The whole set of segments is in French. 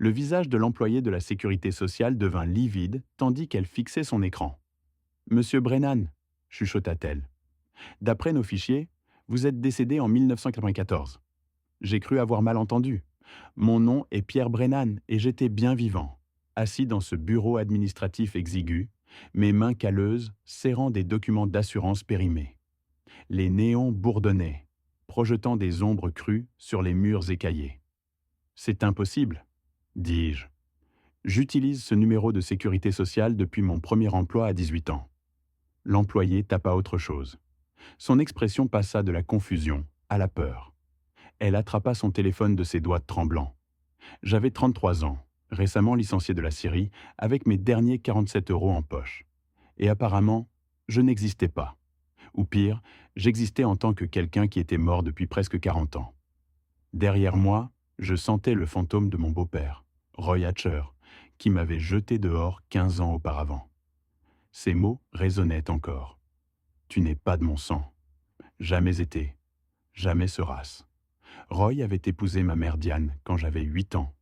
Le visage de l'employé de la sécurité sociale devint livide tandis qu'elle fixait son écran. Monsieur Brennan, chuchota-t-elle. D'après nos fichiers, vous êtes décédé en 1994. J'ai cru avoir mal entendu. Mon nom est Pierre Brennan et j'étais bien vivant, assis dans ce bureau administratif exigu, mes mains calleuses serrant des documents d'assurance périmés. Les néons bourdonnaient, projetant des ombres crues sur les murs écaillés. C'est impossible, dis-je. J'utilise ce numéro de sécurité sociale depuis mon premier emploi à 18 ans. L'employé tapa autre chose. Son expression passa de la confusion à la peur. Elle attrapa son téléphone de ses doigts tremblants. J'avais 33 ans, récemment licencié de la Syrie, avec mes derniers 47 € en poche. Et apparemment, je n'existais pas. Ou pire, j'existais en tant que quelqu'un qui était mort depuis presque 40 ans. Derrière moi, je sentais le fantôme de mon beau-père, Roy Hatcher, qui m'avait jeté dehors 15 ans auparavant. Ces mots résonnaient encore. Tu n'es pas de mon sang. Jamais été. Jamais seras. Roy avait épousé ma mère Diane quand j'avais 8 ans,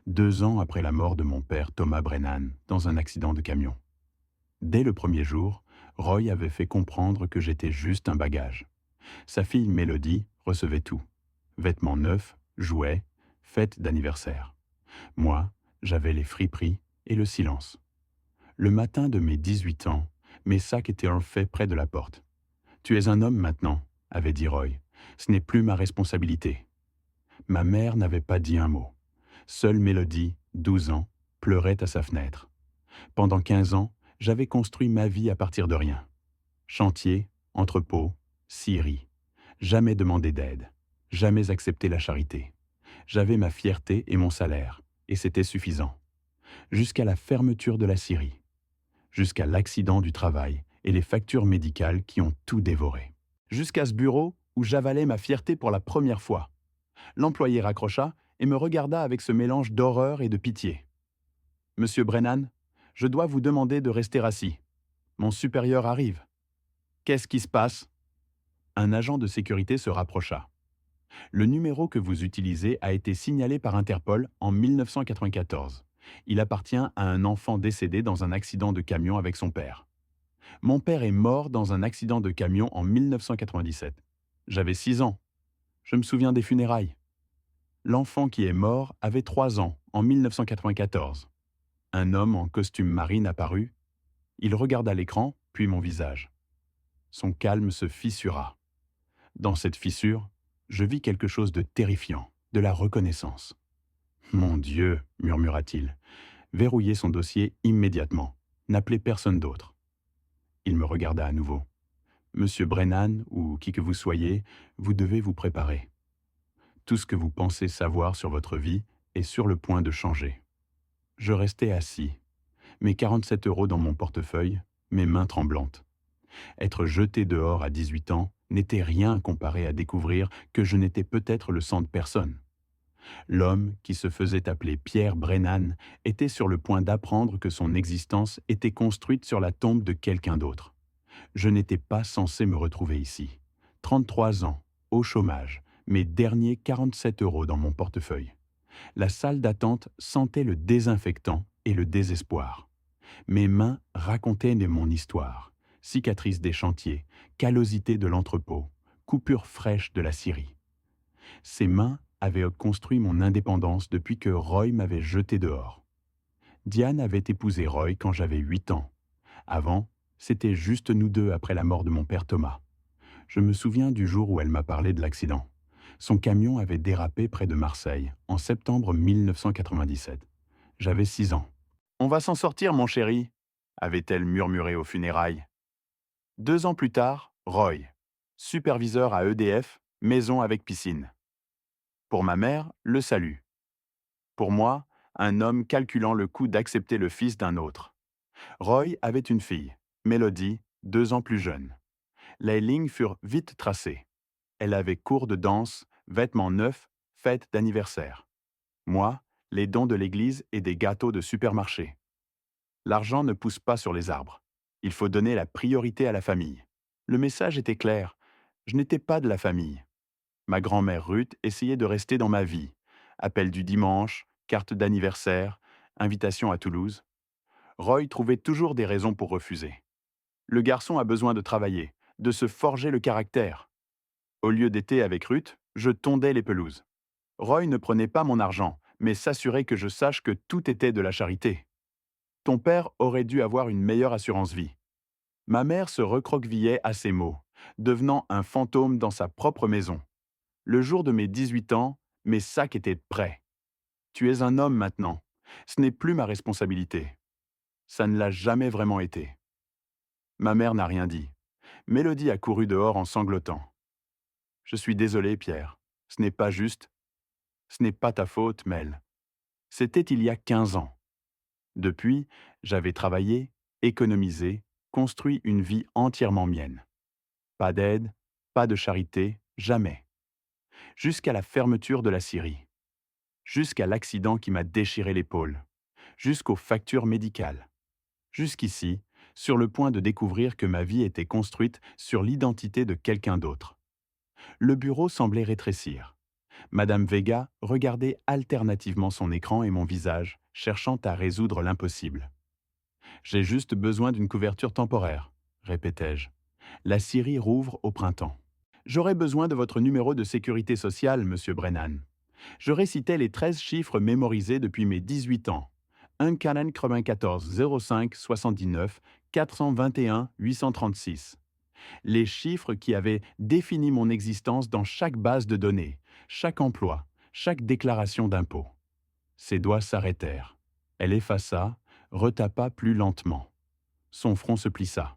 2 ans après la mort de mon père Thomas Brennan dans un accident de camion. Dès le premier jour, Roy avait fait comprendre que j'étais juste un bagage. Sa fille Mélodie recevait tout. Vêtements neufs, jouets, fêtes d'anniversaire. Moi, j'avais les friperies et le silence. Le matin de mes 18 ans, mes sacs étaient faits près de la porte. « Tu es un homme maintenant », avait dit Roy. « Ce n'est plus ma responsabilité. » Ma mère n'avait pas dit un mot. Seule Mélodie, 12 ans, pleurait à sa fenêtre. Pendant 15 ans, j'avais construit ma vie à partir de rien. Chantier, entrepôt, scierie. Jamais demandé d'aide. Jamais accepté la charité. J'avais ma fierté et mon salaire, et c'était suffisant. Jusqu'à la fermeture de la scierie. Jusqu'à l'accident du travail et les factures médicales qui ont tout dévoré. Jusqu'à ce bureau où j'avalais ma fierté pour la première fois. L'employé raccrocha et me regarda avec ce mélange d'horreur et de pitié. « Monsieur Brennan, je dois vous demander de rester assis. Mon supérieur arrive. »« Qu'est-ce qui se passe ?» Un agent de sécurité se rapprocha. « Le numéro que vous utilisez a été signalé par Interpol en 1994. Il appartient à un enfant décédé dans un accident de camion avec son père. Mon père est mort dans un accident de camion en 1997. J'avais 6 ans. Je me souviens des funérailles. L'enfant qui est mort avait 3 ans en 1994. Un homme en costume marine apparut. Il regarda l'écran, puis mon visage. Son calme se fissura. Dans cette fissure, je vis quelque chose de terrifiant, de la reconnaissance. « Mon Dieu !» murmura-t-il. Verrouillez son dossier immédiatement. N'appelez personne d'autre. Il me regarda à nouveau. « Monsieur Brennan, ou qui que vous soyez, vous devez vous préparer. Tout ce que vous pensez savoir sur votre vie est sur le point de changer. » Je restais assis, mes 47 € dans mon portefeuille, mes mains tremblantes. Être jeté dehors à 18 ans n'était rien comparé à découvrir que je n'étais peut-être le sang de personne. L'homme, qui se faisait appeler Pierre Brennan, était sur le point d'apprendre que son existence était construite sur la tombe de quelqu'un d'autre. Je n'étais pas censé me retrouver ici. 33 ans, au chômage, mes derniers 47 € dans mon portefeuille. La salle d'attente sentait le désinfectant et le désespoir. Mes mains racontaient mon histoire. Cicatrices des chantiers, callosité de l'entrepôt, coupure fraîche de la scierie. Ces mains avaient construit mon indépendance depuis que Roy m'avait jeté dehors. Diane avait épousé Roy quand j'avais 8 ans. Avant, c'était juste nous deux après la mort de mon père Thomas. Je me souviens du jour où elle m'a parlé de l'accident. Son camion avait dérapé près de Marseille, en septembre 1997. J'avais 6 ans. « On va s'en sortir, mon chéri », avait-elle murmuré aux funérailles. 2 ans plus tard, Roy, superviseur à EDF, maison avec piscine. Pour ma mère, le salut. Pour moi, un homme calculant le coût d'accepter le fils d'un autre. Roy avait une fille, Mélodie, 2 ans plus jeune. Les lignes furent vite tracées. Elle avait cours de danse, vêtements neufs, fête d'anniversaire. Moi, les dons de l'église et des gâteaux de supermarché. L'argent ne pousse pas sur les arbres. Il faut donner la priorité à la famille. Le message était clair. Je n'étais pas de la famille. Ma grand-mère Ruth essayait de rester dans ma vie. Appel du dimanche, carte d'anniversaire, invitation à Toulouse. Roy trouvait toujours des raisons pour refuser. Le garçon a besoin de travailler, de se forger le caractère. Au lieu d'été avec Ruth, je tondais les pelouses. Roy ne prenait pas mon argent, mais s'assurait que je sache que tout était de la charité. Ton père aurait dû avoir une meilleure assurance vie. Ma mère se recroquevillait à ces mots, devenant un fantôme dans sa propre maison. Le jour de mes 18 ans, mes sacs étaient prêts. Tu es un homme maintenant. Ce n'est plus ma responsabilité. Ça ne l'a jamais vraiment été. Ma mère n'a rien dit. Mélodie a couru dehors en sanglotant. Je suis désolé, Pierre. Ce n'est pas juste. Ce n'est pas ta faute, Mel. C'était il y a 15 ans. Depuis, j'avais travaillé, économisé, construit une vie entièrement mienne. Pas d'aide, pas de charité, jamais. Jusqu'à la fermeture de la scierie. Jusqu'à l'accident qui m'a déchiré l'épaule. Jusqu'aux factures médicales. Jusqu'ici, sur le point de découvrir que ma vie était construite sur l'identité de quelqu'un d'autre. Le bureau semblait rétrécir. Madame Vega regardait alternativement son écran et mon visage, cherchant à résoudre l'impossible. « J'ai juste besoin d'une couverture temporaire », répétai-je. « La scierie rouvre au printemps. »« J'aurai besoin de votre numéro de sécurité sociale, monsieur Brennan. » Je récitais les 13 chiffres mémorisés depuis mes 18 ans. 1,94 05 79 421 836. Les chiffres qui avaient défini mon existence dans chaque base de données, chaque emploi, chaque déclaration d'impôt. Ses doigts s'arrêtèrent. Elle effaça, retapa plus lentement. Son front se plissa.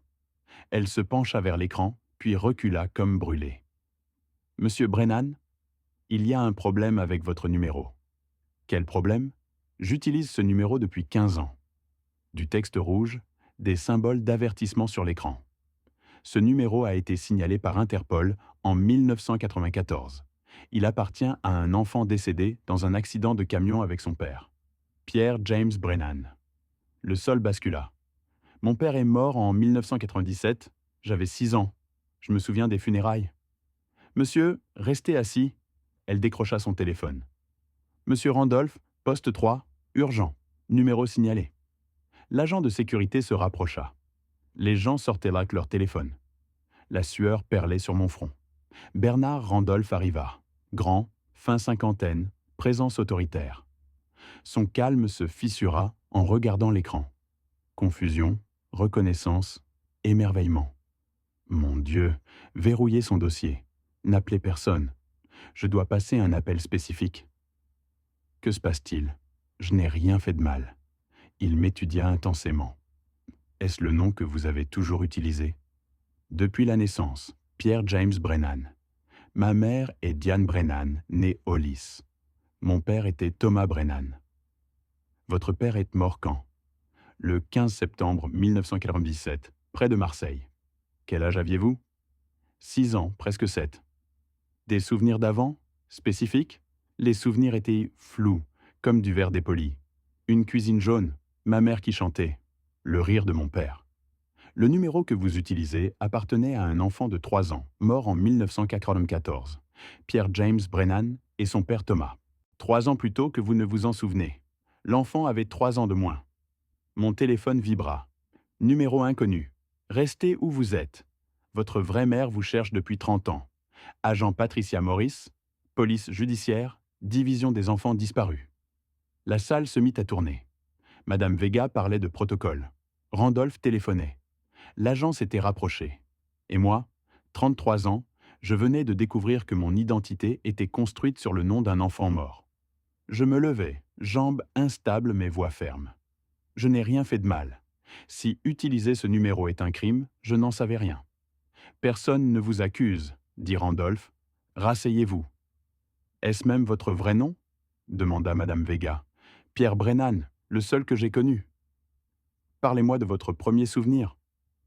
Elle se pencha vers l'écran, puis recula comme brûlée. « Monsieur Brennan, il y a un problème avec votre numéro. » « Quel problème ? J'utilise ce numéro depuis 15 ans. » Du texte rouge, des symboles d'avertissement sur l'écran. Ce numéro a été signalé par Interpol en 1994. Il appartient à un enfant décédé dans un accident de camion avec son père. Pierre James Brennan. Le sol bascula. Mon père est mort en 1997. J'avais 6 ans. Je me souviens des funérailles. « Monsieur, restez assis. » Elle décrocha son téléphone. « Monsieur Randolph, poste 3, urgent. Numéro signalé. » L'agent de sécurité se rapprocha. Les gens sortaient là avec leur téléphone. La sueur perlait sur mon front. Bernard Randolph arriva. Grand, fin cinquantaine, présence autoritaire. Son calme se fissura en regardant l'écran. Confusion, reconnaissance, émerveillement. Mon Dieu, verrouiller son dossier. N'appeler personne. Je dois passer un appel spécifique. Que se passe-t-il ? Je n'ai rien fait de mal. Il m'étudia intensément. Est-ce le nom que vous avez toujours utilisé ? Depuis la naissance, Pierre James Brennan. Ma mère est Diane Brennan, née Hollis. Mon père était Thomas Brennan. Votre père est mort quand ? Le 15 septembre 1997, près de Marseille. Quel âge aviez-vous ? 6 ans, presque 7. Des souvenirs d'avant ? Spécifiques ? Les souvenirs étaient flous, comme du verre dépoli. Une cuisine jaune, ma mère qui chantait, le rire de mon père. Le numéro que vous utilisez appartenait à un enfant de 3 ans, mort en 1994, Pierre James Brennan et son père Thomas. 3 ans plus tôt que vous ne vous en souvenez. L'enfant avait 3 ans de moins. Mon téléphone vibra. Numéro inconnu. Restez où vous êtes. Votre vraie mère vous cherche depuis 30 ans. Agent Patricia Morris, police judiciaire, division des enfants disparus. La salle se mit à tourner. Madame Vega parlait de protocole. Randolph téléphonait. L'agent s'était rapproché. Et moi, 33 ans, je venais de découvrir que mon identité était construite sur le nom d'un enfant mort. Je me levai, jambes instables mais voix ferme. Je n'ai rien fait de mal. Si utiliser ce numéro est un crime, je n'en savais rien. Personne ne vous accuse, dit Randolph. Rasseyez-vous. Est-ce même votre vrai nom ? Demanda Madame Vega. Pierre Brennan, le seul que j'ai connu. Parlez-moi de votre premier souvenir.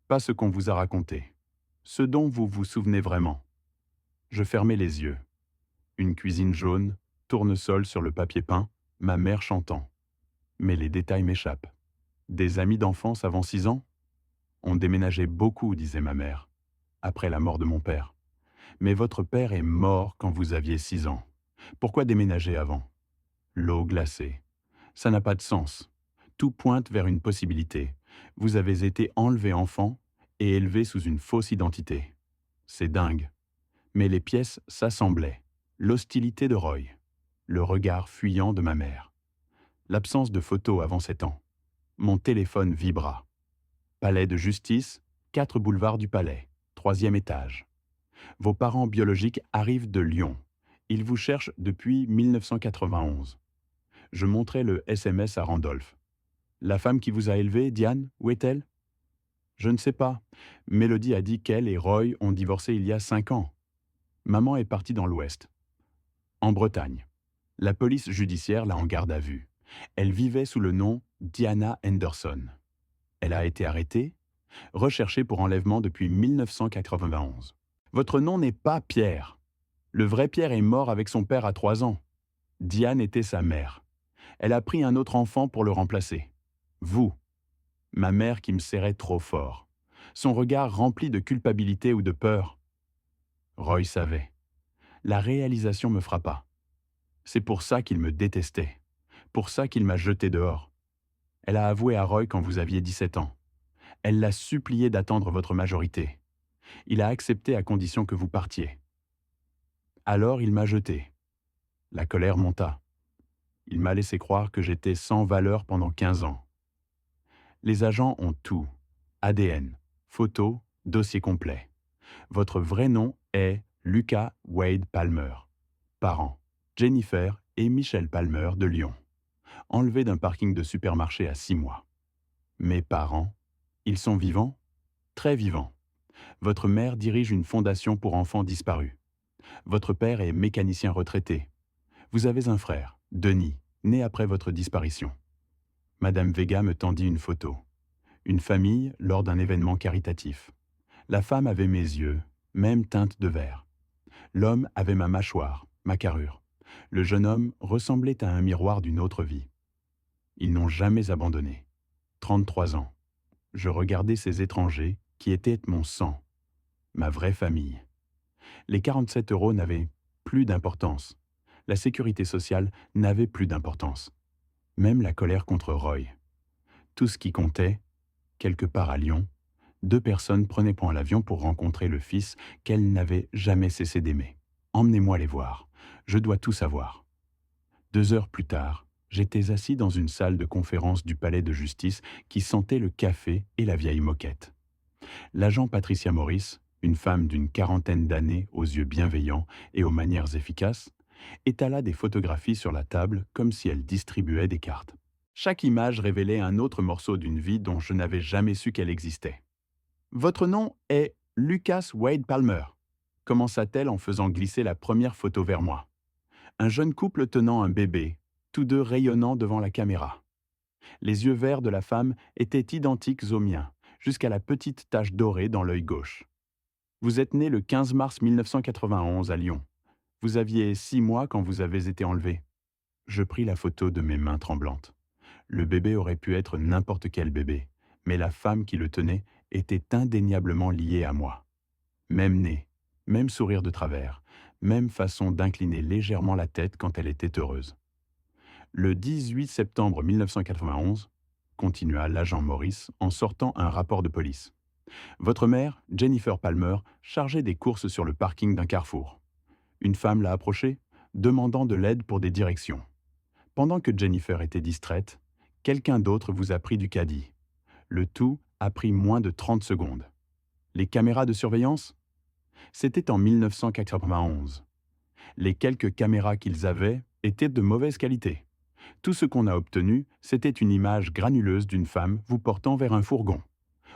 Pas ce qu'on vous a raconté. Ce dont vous vous souvenez vraiment. Je fermai les yeux. Une cuisine jaune, tournesol sur le papier peint, ma mère chantant. Mais les détails m'échappent. Des amis d'enfance avant 6 ans ? On déménageait beaucoup, disait ma mère, après la mort de mon père. Mais votre père est mort quand vous aviez 6 ans. Pourquoi déménager avant ? L'eau glacée, Ça n'a pas de sens. Tout pointe vers une possibilité. Vous avez été enlevé enfant et élevé sous une fausse identité. C'est dingue. Mais les pièces s'assemblaient. L'hostilité de Roy, le regard fuyant de ma mère, l'absence de photos avant 7 ans. Mon téléphone vibra. Palais de justice, 4 boulevards du Palais, 3e étage. Vos parents biologiques arrivent de Lyon. Ils vous cherchent depuis 1991. Je montrai le SMS à Randolph. La femme qui vous a élevé, Diane, où est-elle? Je ne sais pas. Mélodie a dit qu'elle et Roy ont divorcé il y a 5 ans. Maman est partie dans l'Ouest, en Bretagne. La police judiciaire l'a en garde à vue. Elle vivait sous le nom Diana Henderson. Elle a été arrêtée, recherchée pour enlèvement depuis 1991. Votre nom n'est pas Pierre. Le vrai Pierre est mort avec son père à 3 ans. Diane était sa mère. Elle a pris un autre enfant pour le remplacer. Vous. Ma mère qui me serrait trop fort. Son regard rempli de culpabilité ou de peur. Roy savait. La réalisation me frappa. C'est pour ça qu'il me détestait. Pour ça qu'il m'a jeté dehors. Elle a avoué à Roy quand vous aviez 17 ans. Elle l'a supplié d'attendre votre majorité. Il a accepté à condition que vous partiez. Alors il m'a jeté. La colère monta. Il m'a laissé croire que j'étais sans valeur pendant 15 ans. Les agents ont tout. ADN, photos, dossier complet. Votre vrai nom est Lucas Wade Palmer. Parents, Jennifer et Michel Palmer de Lyon. Enlevé d'un parking de supermarché à 6 mois. Mes parents, ils sont vivants? Très vivants. Votre mère dirige une fondation pour enfants disparus. Votre père est mécanicien retraité. Vous avez un frère, Denis, né après votre disparition. Madame Vega me tendit une photo. Une famille lors d'un événement caritatif. La femme avait mes yeux, même teinte de vert. L'homme avait ma mâchoire, ma carrure. Le jeune homme ressemblait à un miroir d'une autre vie. Ils n'ont jamais abandonné. 33 ans. Je regardais ces étrangers qui étaient mon sang, ma vraie famille. Les 47 € n'avaient plus d'importance. La sécurité sociale n'avait plus d'importance. Même la colère contre Roy. Tout ce qui comptait, quelque part à Lyon, 2 personnes prenaient point l'avion pour rencontrer le fils qu'elles n'avaient jamais cessé d'aimer. Emmenez-moi les voir. Je dois tout savoir. 2 heures plus tard, j'étais assis dans une salle de conférence du palais de justice qui sentait le café et la vieille moquette. L'agent Patricia Morris, une femme d'une 40aine d'années aux yeux bienveillants et aux manières efficaces, étala des photographies sur la table comme si elle distribuait des cartes. Chaque image révélait un autre morceau d'une vie dont je n'avais jamais su qu'elle existait. « Votre nom est Lucas Wade Palmer », commença-t-elle en faisant glisser la première photo vers moi. Un jeune couple tenant un bébé, tous deux rayonnant devant la caméra. Les yeux verts de la femme étaient identiques aux miens, jusqu'à la petite tache dorée dans l'œil gauche. Vous êtes né le 15 mars 1991 à Lyon. Vous aviez 6 mois quand vous avez été enlevé. Je pris la photo de mes mains tremblantes. Le bébé aurait pu être n'importe quel bébé, mais la femme qui le tenait était indéniablement liée à moi. Même nez, même sourire de travers, même façon d'incliner légèrement la tête quand elle était heureuse. Le 18 septembre 1991, continua l'agent Morris en sortant un rapport de police. Votre mère, Jennifer Palmer, chargeait des courses sur le parking d'un carrefour. Une femme l'a approchée, demandant de l'aide pour des directions. Pendant que Jennifer était distraite, quelqu'un d'autre vous a pris du caddie. Le tout a pris moins de 30 secondes. Les caméras de surveillance? C'était en 1991. Les quelques caméras qu'ils avaient étaient de mauvaise qualité. Tout ce qu'on a obtenu, c'était une image granuleuse d'une femme vous portant vers un fourgon.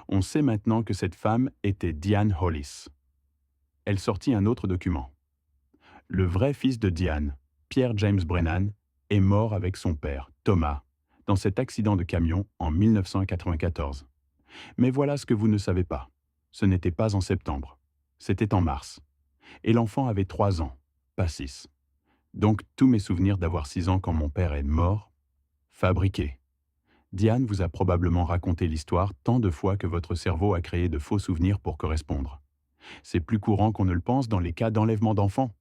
On sait maintenant que cette femme était Diane Hollis. Elle sortit un autre document. Le vrai fils de Diane, Pierre James Brennan, est mort avec son père, Thomas, dans cet accident de camion en 1994. Mais voilà ce que vous ne savez pas. Ce n'était pas en septembre. C'était en mars. Et l'enfant avait 3 ans, pas 6. Donc tous mes souvenirs d'avoir 6 ans quand mon père est mort, fabriqués. Diane vous a probablement raconté l'histoire tant de fois que votre cerveau a créé de faux souvenirs pour correspondre. C'est plus courant qu'on ne le pense dans les cas d'enlèvement d'enfants.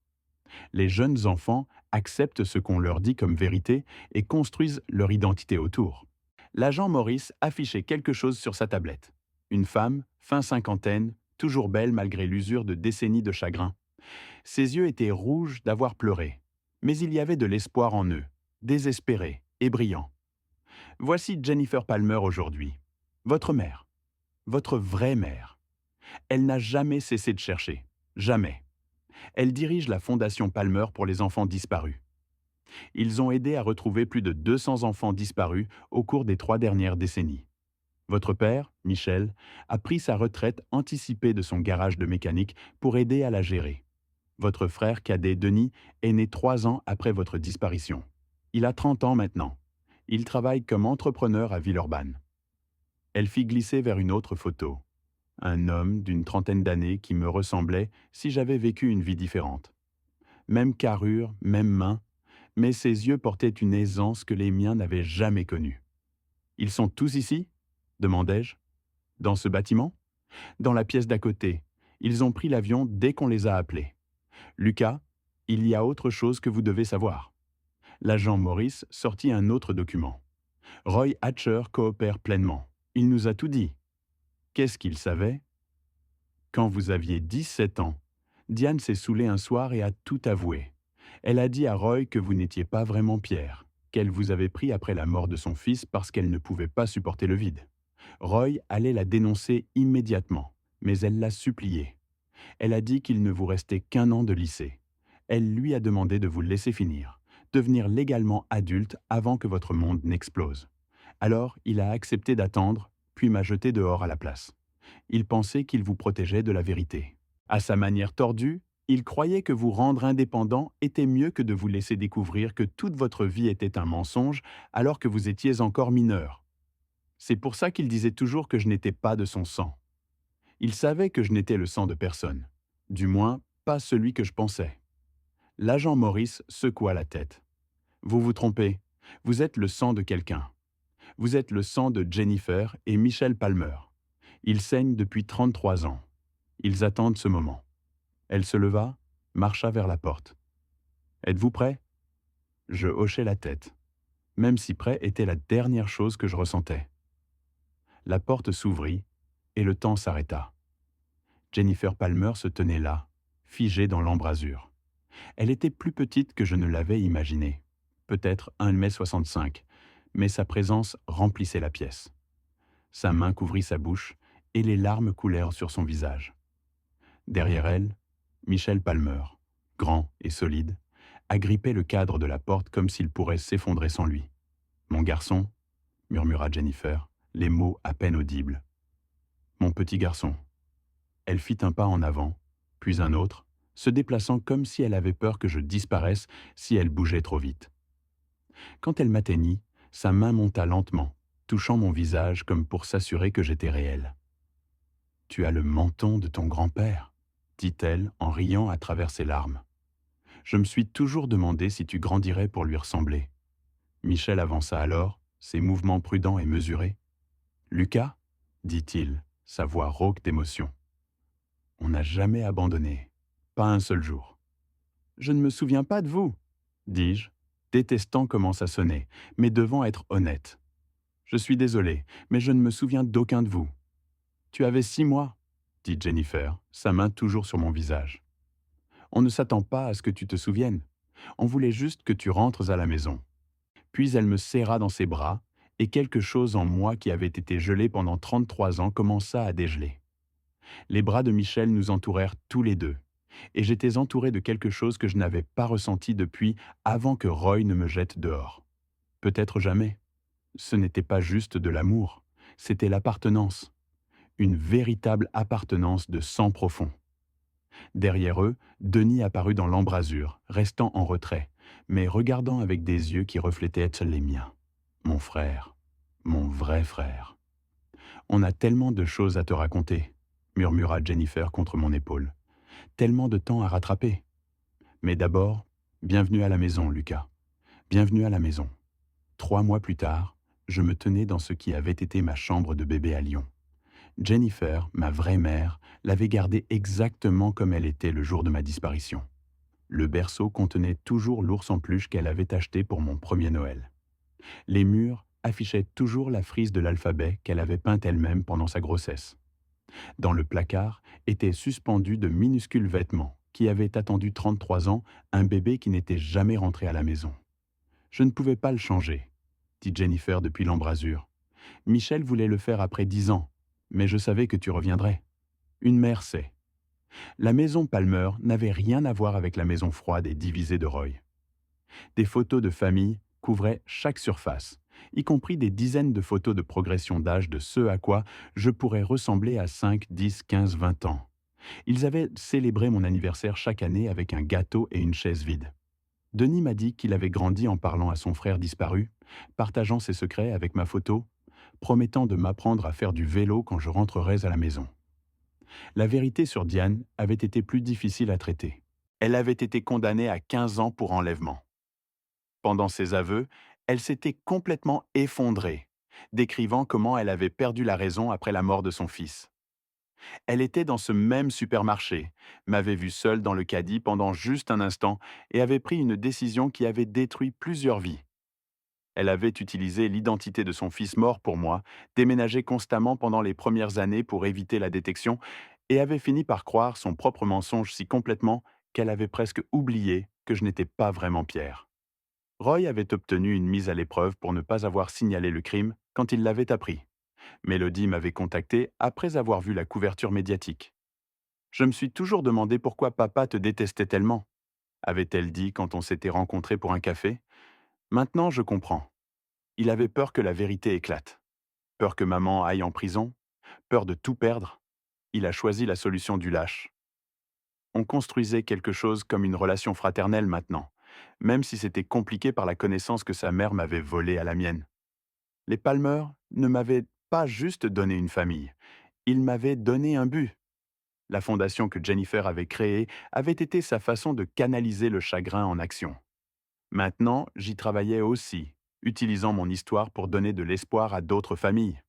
Les jeunes enfants acceptent ce qu'on leur dit comme vérité et construisent leur identité autour. L'agent Maurice affichait quelque chose sur sa tablette. Une femme, fin cinquantaine, toujours belle malgré l'usure de décennies de chagrin. Ses yeux étaient rouges d'avoir pleuré. Mais il y avait de l'espoir en eux, désespérés et brillants. Voici Jennifer Palmer aujourd'hui. Votre mère. Votre vraie mère. Elle n'a jamais cessé de chercher. Jamais. Elle dirige la Fondation Palmer pour les enfants disparus. Ils ont aidé à retrouver plus de 200 enfants disparus au cours des 3 dernières décennies. Votre père, Michel, a pris sa retraite anticipée de son garage de mécanique pour aider à la gérer. Votre frère cadet, Denis, est né 3 ans après votre disparition. Il a 30 ans maintenant. Il travaille comme entrepreneur à Villeurbanne. Elle fit glisser vers une autre photo. Un homme d'une trentaine d'années qui me ressemblait si j'avais vécu une vie différente. Même carrure, même main, mais ses yeux portaient une aisance que les miens n'avaient jamais connue. « Ils sont tous ici ?» demandai-je. « Dans ce bâtiment ?»« Dans la pièce d'à côté. Ils ont pris l'avion dès qu'on les a appelés. »« Lucas, il y a autre chose que vous devez savoir. » L'agent Maurice sortit un autre document. Roy Hatcher coopère pleinement. Il nous a tout dit. Qu'est-ce qu'il savait? Quand vous aviez 17 ans, Diane s'est saoulée un soir et a tout avoué. Elle a dit à Roy que vous n'étiez pas vraiment Pierre, qu'elle vous avait pris après la mort de son fils parce qu'elle ne pouvait pas supporter le vide. Roy allait la dénoncer immédiatement, mais elle l'a supplié. Elle a dit qu'il ne vous restait qu'1 an de lycée. Elle lui a demandé de vous laisser finir, devenir légalement adulte avant que votre monde n'explose. Alors, il a accepté d'attendre, puis m'a jeté dehors à la place. Il pensait qu'il vous protégeait de la vérité. À sa manière tordue, il croyait que vous rendre indépendant était mieux que de vous laisser découvrir que toute votre vie était un mensonge alors que vous étiez encore mineur. C'est pour ça qu'il disait toujours que je n'étais pas de son sang. Il savait que je n'étais le sang de personne. Du moins, pas celui que je pensais. L'agent Maurice secoua la tête. Vous vous trompez. Vous êtes le sang de quelqu'un. Vous êtes le sang de Jennifer et Michel Palmer. Ils saignent depuis 33 ans. Ils attendent ce moment. Elle se leva, marcha vers la porte. « Êtes-vous prêt ?» Je hochai la tête. Même si prêt était la dernière chose que je ressentais. La porte s'ouvrit et le temps s'arrêta. Jennifer Palmer se tenait là, figée dans l'embrasure. Elle était plus petite que je ne l'avais imaginé, peut-être 1,65 m, mais sa présence remplissait la pièce. Sa main couvrit sa bouche et les larmes coulèrent sur son visage. Derrière elle, Michel Palmer, grand et solide, agrippait le cadre de la porte comme s'il pourrait s'effondrer sans lui. « Mon garçon » murmura Jennifer, les mots à peine audibles. « Mon petit garçon ». Elle fit un pas en avant, puis un autre, se déplaçant comme si elle avait peur que je disparaisse si elle bougeait trop vite. Quand elle m'atteignit, sa main monta lentement, touchant mon visage comme pour s'assurer que j'étais réel. « Tu as le menton de ton grand-père » dit-elle en riant à travers ses larmes. Je me suis toujours demandé si tu grandirais pour lui ressembler. Michel avança alors, ses mouvements prudents et mesurés. « Lucas » dit-il, sa voix rauque d'émotion. « On n'a jamais abandonné, pas un seul jour. »« Je ne me souviens pas de vous, » dis-je, détestant comment ça sonnait, mais devant être honnête. « Je suis désolé, mais je ne me souviens d'aucun de vous. »« Tu avais 6 mois, » dit Jennifer, sa main toujours sur mon visage. « On ne s'attend pas à ce que tu te souviennes. On voulait juste que tu rentres à la maison. » Puis elle me serra dans ses bras, et quelque chose en moi qui avait été gelé pendant 33 ans commença à dégeler. Les bras de Michel nous entourèrent tous les deux, et j'étais entouré de quelque chose que je n'avais pas ressenti depuis avant que Roy ne me jette dehors. Peut-être jamais. Ce n'était pas juste de l'amour, c'était l'appartenance. Une véritable appartenance de sang profond. Derrière eux, Denis apparut dans l'embrasure, restant en retrait, mais regardant avec des yeux qui reflétaient les miens. Mon frère, mon vrai frère. « On a tellement de choses à te raconter, » murmura Jennifer contre mon épaule. « Tellement de temps à rattraper. Mais d'abord, bienvenue à la maison, Lucas. Bienvenue à la maison. » 3 mois plus tard, je me tenais dans ce qui avait été ma chambre de bébé à Lyon. Jennifer, ma vraie mère, l'avait gardée exactement comme elle était le jour de ma disparition. Le berceau contenait toujours l'ours en peluche qu'elle avait acheté pour mon premier Noël. Les murs affichaient toujours la frise de l'alphabet qu'elle avait peinte elle-même pendant sa grossesse. Dans le placard étaient suspendus de minuscules vêtements qui avaient attendu 33 ans un bébé qui n'était jamais rentré à la maison. Je ne pouvais pas le changer, dit Jennifer depuis l'embrasure. Michel voulait le faire après 10 ans, mais je savais que tu reviendrais. Une mère sait. La maison Palmer n'avait rien à voir avec la maison froide et divisée de Roy. Des photos de famille couvraient chaque surface, y compris des dizaines de photos de progression d'âge de ce à quoi je pourrais ressembler à 5, 10, 15, 20 ans. Ils avaient célébré mon anniversaire chaque année avec un gâteau et une chaise vide. Denis m'a dit qu'il avait grandi en parlant à son frère disparu, partageant ses secrets avec ma photo, promettant de m'apprendre à faire du vélo quand je rentrerais à la maison. La vérité sur Diane avait été plus difficile à traiter. Elle avait été condamnée à 15 ans pour enlèvement. Pendant ses aveux, elle s'était complètement effondrée, décrivant comment elle avait perdu la raison après la mort de son fils. Elle était dans ce même supermarché, m'avait vu seule dans le caddie pendant juste un instant et avait pris une décision qui avait détruit plusieurs vies. Elle avait utilisé l'identité de son fils mort pour moi, déménagé constamment pendant les premières années pour éviter la détection, et avait fini par croire son propre mensonge si complètement qu'elle avait presque oublié que je n'étais pas vraiment Pierre. Roy avait obtenu une mise à l'épreuve pour ne pas avoir signalé le crime quand il l'avait appris. Mélodie m'avait contacté après avoir vu la couverture médiatique. Je me suis toujours demandé pourquoi papa te détestait tellement, avait-elle dit quand on s'était rencontrés pour un café. Maintenant, je comprends. Il avait peur que la vérité éclate. Peur que maman aille en prison. Peur de tout perdre. Il a choisi la solution du lâche. On construisait quelque chose comme une relation fraternelle maintenant, même si c'était compliqué par la connaissance que sa mère m'avait volée à la mienne. Les Palmer ne m'avaient pas juste donné une famille, ils m'avaient donné un but. La fondation que Jennifer avait créée avait été sa façon de canaliser le chagrin en action. Maintenant, j'y travaillais aussi, utilisant mon histoire pour donner de l'espoir à d'autres familles.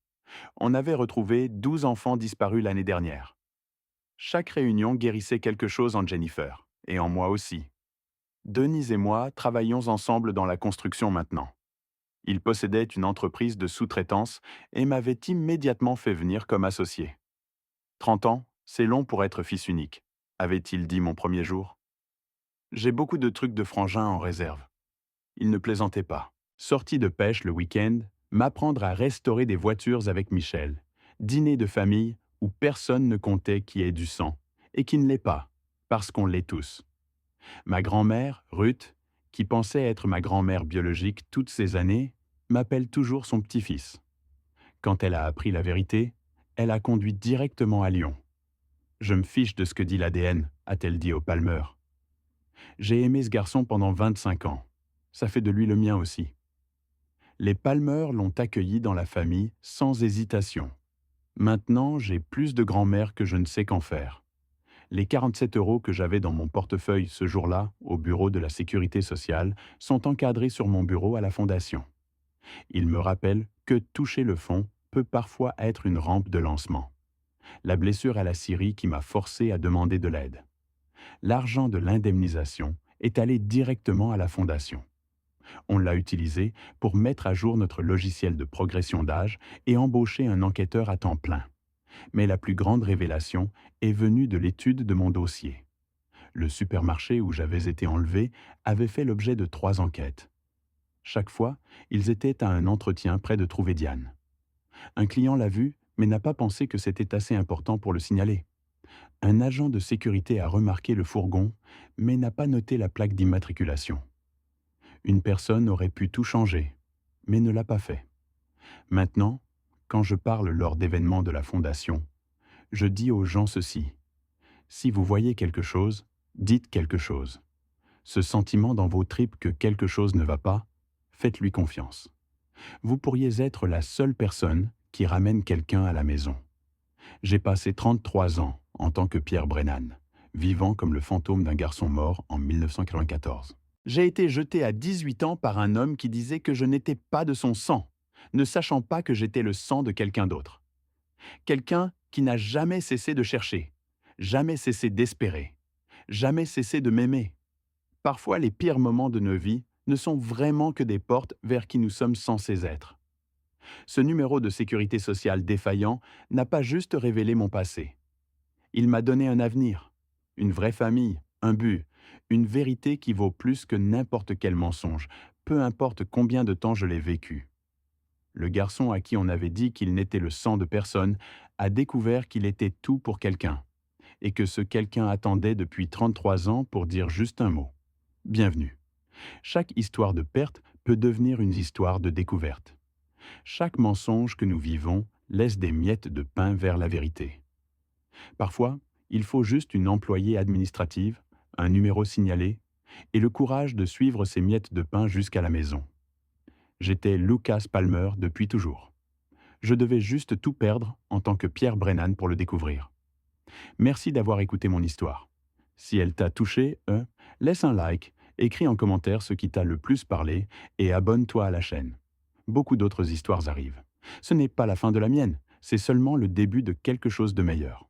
On avait retrouvé 12 enfants disparus l'année dernière. Chaque réunion guérissait quelque chose en Jennifer, et en moi aussi. Denise et moi travaillions ensemble dans la construction maintenant. Il possédait une entreprise de sous-traitance et m'avait immédiatement fait venir comme associé. 30 ans, c'est long pour être fils unique, avait-il dit mon premier jour. J'ai beaucoup de trucs de frangin en réserve. Il ne plaisantait pas. Sortie de pêche le week-end, m'apprendre à restaurer des voitures avec Michel, dîner de famille où personne ne comptait qui ait du sang, et qui ne l'est pas, parce qu'on l'est tous. Ma grand-mère, Ruth, qui pensait être ma grand-mère biologique toutes ces années, m'appelle toujours son petit-fils. Quand elle a appris la vérité, elle a conduit directement à Lyon. Je me fiche de ce que dit l'ADN, a-t-elle dit au Palmer. J'ai aimé ce garçon pendant 25 ans. Ça fait de lui le mien aussi. Les Palmer l'ont accueilli dans la famille sans hésitation. Maintenant, j'ai plus de grand-mère que je ne sais qu'en faire. Les 47 € que j'avais dans mon portefeuille ce jour-là, au bureau de la Sécurité sociale, sont encadrés sur mon bureau à la Fondation. Ils me rappellent que toucher le fond peut parfois être une rampe de lancement. La blessure à la Syrie qui m'a forcé à demander de l'aide. L'argent de l'indemnisation est allé directement à la Fondation. On l'a utilisé pour mettre à jour notre logiciel de progression d'âge et embaucher un enquêteur à temps plein. Mais la plus grande révélation est venue de l'étude de mon dossier. Le supermarché où j'avais été enlevé avait fait l'objet de 3 enquêtes. Chaque fois, ils étaient à un entretien près de trouver Diane. Un client l'a vu, mais n'a pas pensé que c'était assez important pour le signaler. Un agent de sécurité a remarqué le fourgon, mais n'a pas noté la plaque d'immatriculation. Une personne aurait pu tout changer, mais ne l'a pas fait. Maintenant, quand je parle lors d'événements de la Fondation, je dis aux gens ceci. Si vous voyez quelque chose, dites quelque chose. Ce sentiment dans vos tripes que quelque chose ne va pas, faites-lui confiance. Vous pourriez être la seule personne qui ramène quelqu'un à la maison. J'ai passé 33 ans en tant que Pierre Brennan, vivant comme le fantôme d'un garçon mort en 1994. J'ai été jeté à 18 ans par un homme qui disait que je n'étais pas de son sang, ne sachant pas que j'étais le sang de quelqu'un d'autre. Quelqu'un qui n'a jamais cessé de chercher, jamais cessé d'espérer, jamais cessé de m'aimer. Parfois, les pires moments de nos vies ne sont vraiment que des portes vers qui nous sommes censés être. Ce numéro de sécurité sociale défaillant n'a pas juste révélé mon passé. Il m'a donné un avenir, une vraie famille, un but, une vérité qui vaut plus que n'importe quel mensonge, peu importe combien de temps je l'ai vécu. Le garçon à qui on avait dit qu'il n'était le sang de personne a découvert qu'il était tout pour quelqu'un, et que ce quelqu'un attendait depuis 33 ans pour dire juste un mot. Bienvenue. Chaque histoire de perte peut devenir une histoire de découverte. Chaque mensonge que nous vivons laisse des miettes de pain vers la vérité. Parfois, il faut juste une employée administrative, un numéro signalé, et le courage de suivre ces miettes de pain jusqu'à la maison. J'étais Lucas Palmer depuis toujours. Je devais juste tout perdre en tant que Pierre Brennan pour le découvrir. Merci d'avoir écouté mon histoire. Si elle t'a touché, laisse un like, écris en commentaire ce qui t'a le plus parlé et abonne-toi à la chaîne. Beaucoup d'autres histoires arrivent. Ce n'est pas la fin de la mienne, c'est seulement le début de quelque chose de meilleur.